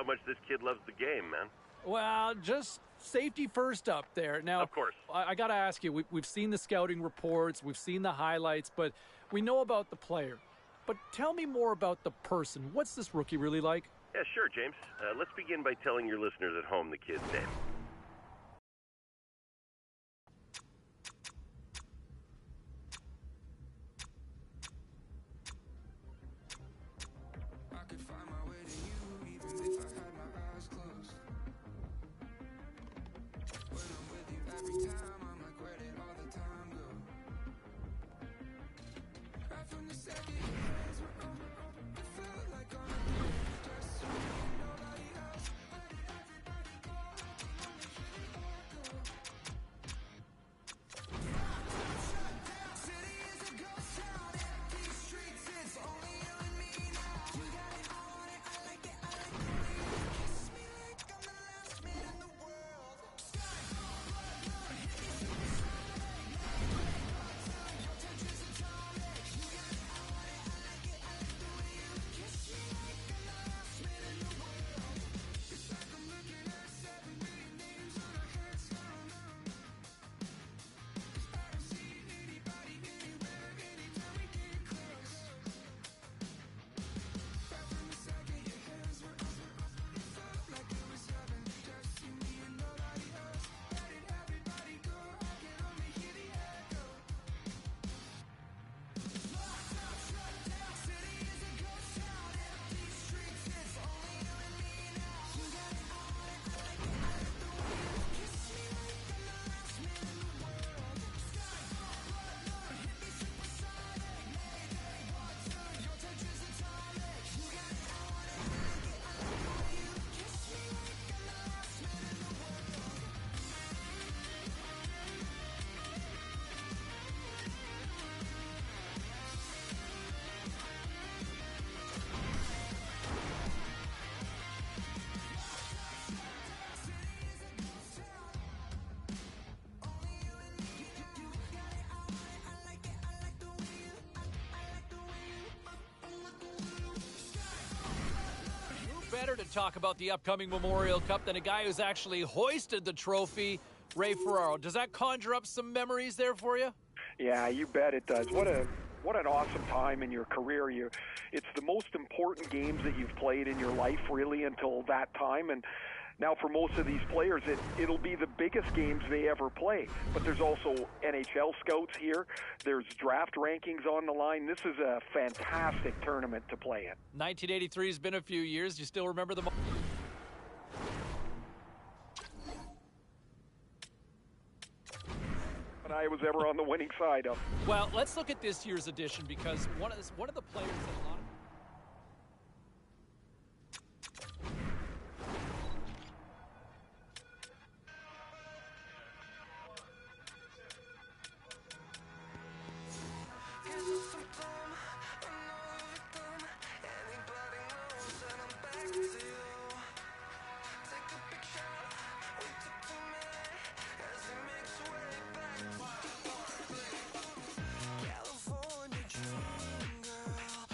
how much this kid loves the game, man. Well, just safety first up there. Now, Of course. I got to ask you, we've seen the scouting reports, we've seen the highlights, but we know about the player. But tell me more about the person. What's this rookie really like? Yeah, sure, James. Let's begin by telling your listeners at home the kid's name. I could find my way to you even if I had my eyes closed. When I'm with you every time, I'm like, where did all the time go? Right from the second your hands were on me, it felt like on a day, just you and nobody else. Where did everybody go? I can only hear the echo. Shut down, city is a ghost town, empty streets, it's only you and me now. You got it, I want it, I like it, I like the way you kiss me like I'm the last man in the world. Sky, blood, blood, hit me supersonic. Your touch is atomic. You got it, I want it, I like it, I like the way you kiss me like I'm the last man in the world. It's like I'm looking at 7 million names on a headstone. 'Cause I don't see anybody anywhere anytime we get close. Right from the second your hands were up, it felt like it was heaven. Just you, me, and nobody else. Where did everybody go? I can only hear the echo. Locked up, shut down, city is a ghost town, empty streets, it's only you and me now. You got it, I want it, I like it, I like the way you kiss me like I'm the last man in the world. Sky, blood, blood, hit me supersonic. Mayday, Watson, your touch is atomic. You got it, I want it, I like it, I like the way you kiss me like I'm the last man in the world. Who better to talk about the upcoming Memorial Cup than a guy who's actually hoisted the trophy, Ray Ferraro. Does that conjure up some memories there for you? Yeah, you bet it does. What an awesome time in your career. It's the most important games that you've played in your life, really, until that time. And now for most of these players, it'll be the biggest games they ever play. But there's also NHL scouts here. There's draft rankings on the line. This is a fantastic tournament to play in. 1983 has been a few years. You still remember the... And I was ever on the winning side of. Well, let's look at this year's edition because one of the players that a lot of... California dream girl,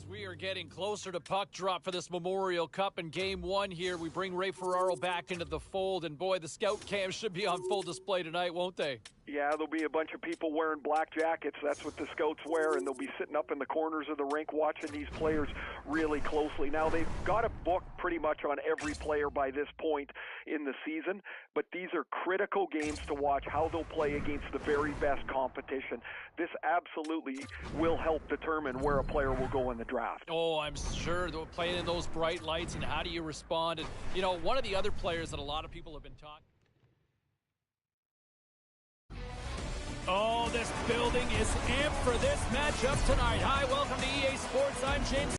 We are getting closer to puck drop for this Memorial Cup in Game 1 here. We bring Ray Ferraro back into the fold, and boy, the scout cams should be on full display tonight, won't they? Yeah, there'll be a bunch of people wearing black jackets. That's what the scouts wear, and they'll be sitting up in the corners of the rink watching these players really closely. Now, they've got a book pretty much on every player by this point in the season, but these are critical games to watch how they'll play against the very best competition. This absolutely will help determine where a player will go in the draft. Oh, I'm sure they'll play in those bright lights, and how do you respond? And, you know, one of the other players that a lot of people have been talking. Oh, this building is amped for this matchup tonight. Hi, welcome to EA Sports. I'm James.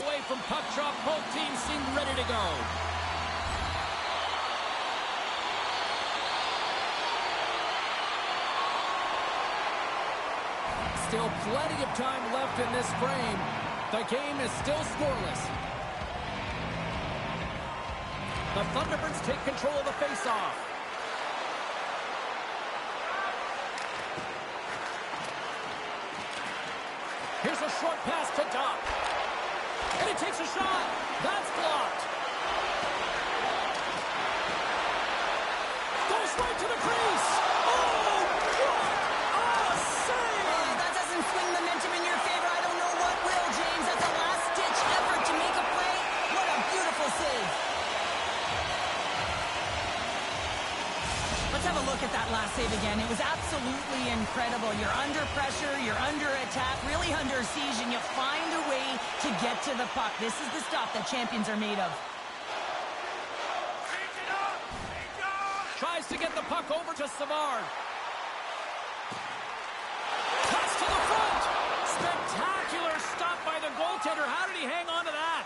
Away from puck drop, both teams seem ready to go. Still plenty of time left in this frame. The game is still scoreless. The Thunderbirds take control of the faceoff. Here's a short pass to Doc. And he takes a shot. That's blocked. Goes right to the crease. Oh, what a save! Oh, that doesn't swing momentum in your favor. I don't know what will, James. That's a last-ditch effort to make a play. What a beautiful save. Let's have a look at that last save again. It was absolutely incredible. You're under pressure, you're under attack, really under siege, and you find a way to get to the puck. This is the stuff that champions are made of. Tries to get the puck over to Savard. Pass to the front. Spectacular stop by the goaltender. How did he hang on to that?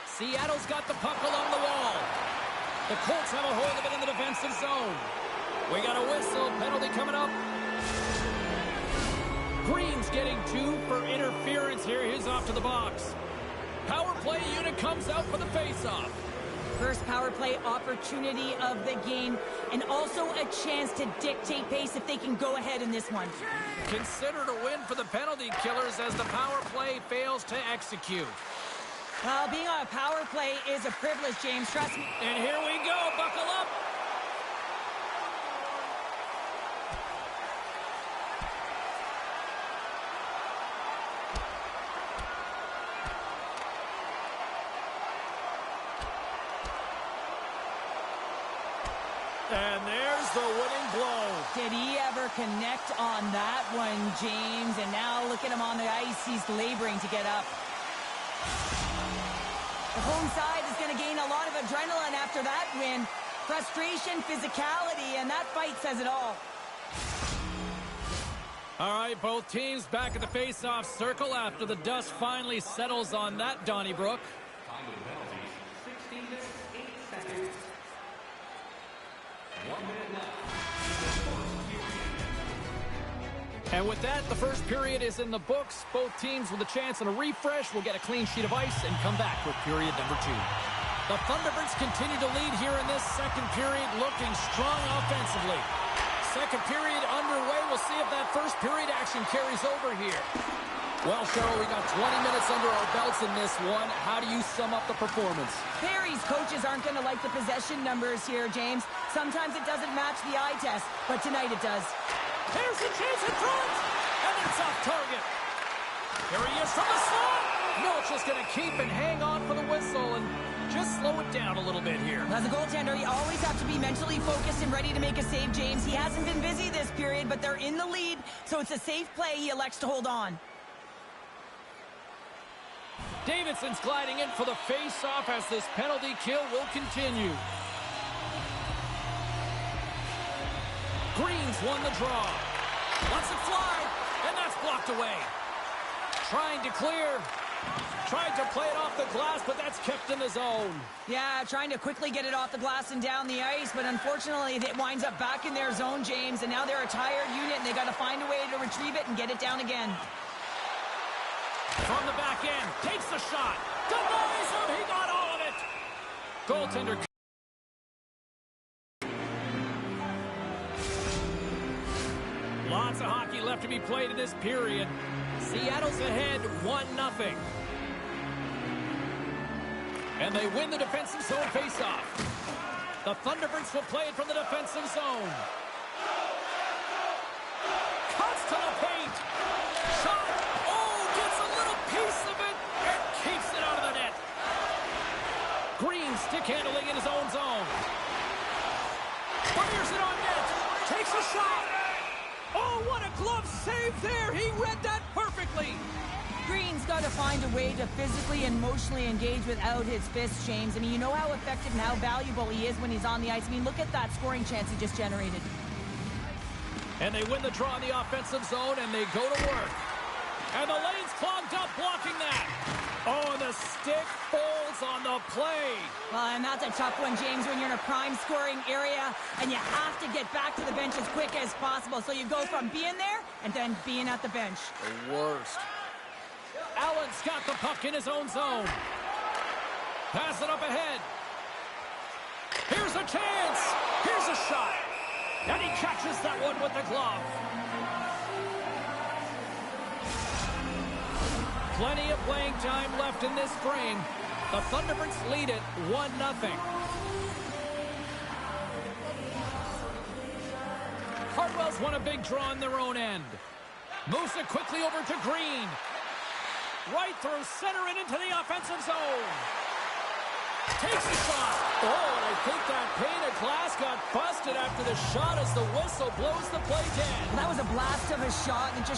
Seattle's got the puck along the wall. The Colts have a hold of it in the defensive zone. We got a whistle. Penalty coming up. Green's getting 2 for interference here. He's off to the box. Power play unit comes out for the faceoff. First power play opportunity of the game, and also a chance to dictate pace if they can go ahead in this one. Considered a win for the penalty killers as the power play fails to execute. Well, being on a power play is a privilege, James. Trust me. And here we go. Buckle up. And there's the winning blow. Did he ever connect on that one, James? And now look at him on the ice. He's laboring to get up. The home side is going to gain a lot of adrenaline after that win. Frustration, physicality, and that fight says it all. All right, both teams back at the face-off circle after the dust finally settles on that, Donnybrook. And with that, the first period is in the books. Both teams with a chance and a refresh will get a clean sheet of ice and come back with period number 2. The Thunderbirds continue to lead here in this second period, looking strong offensively. Second period underway. We'll see if that first period action carries over here. Well, Cheryl, we got 20 minutes under our belts in this one. How do you sum up the performance? Barry's coaches aren't going to like the possession numbers here, James. Sometimes it doesn't match the eye test, but tonight it does. Here's a chance in front, and it's off target. Here he is from the slot. Milch is going to keep and hang on for the whistle and just slow it down a little bit here. As a goaltender, you always have to be mentally focused and ready to make a save, James. He hasn't been busy this period, but they're in the lead, so it's a safe play. He elects to hold on. Davidson's gliding in for the face-off as this penalty kill will continue. Green's won the draw. Lets it fly, and that's blocked away. Trying to clear. Tried to play it off the glass, but that's kept in the the zone. Yeah, trying to quickly get it off the glass and down the ice, but unfortunately it winds up back in their zone, James, and now they're a tired unit, and they got to find a way to retrieve it and get it down again. From the back end, takes the shot, denies him, he got all of it. Goaltender. Lots of hockey left to be played in this period. Seattle's ahead 1-0. And they win the defensive zone faceoff. The Thunderbirds will play it from the defensive zone. Cuts to the paint. Shot. Oh, gets a little piece of it and keeps it out of the net. Green stick handling in his own zone. Fires it on net. Takes a shot. Oh, what a glove save there. He read that perfectly. Green's got to find a way to physically and emotionally engage without his fists, James. I mean, you know how effective and how valuable he is when he's on the ice. I mean, look at that scoring chance he just generated. And they win the draw in the offensive zone, and they go to work. And the lane's clogged up, blocking that. Oh, and the stick folds on the play. Well, and that's a tough one, James, when you're in a prime scoring area, and you have to get back to the bench as quick as possible. So you go from being there and then being at the bench. The worst. Allen's got the puck in his own zone. Pass it up ahead. Here's a chance. Here's a shot. And he catches that one with the glove. Plenty of playing time left in this frame. The Thunderbirds lead it 1-0. Hardwell's won a big draw in their own end. Moves it quickly over to Green. Right through center and into the offensive zone. Takes the shot. Oh, and I think that pane of glass got busted after the shot as the whistle blows the play dead. That was a blast of a shot, and it just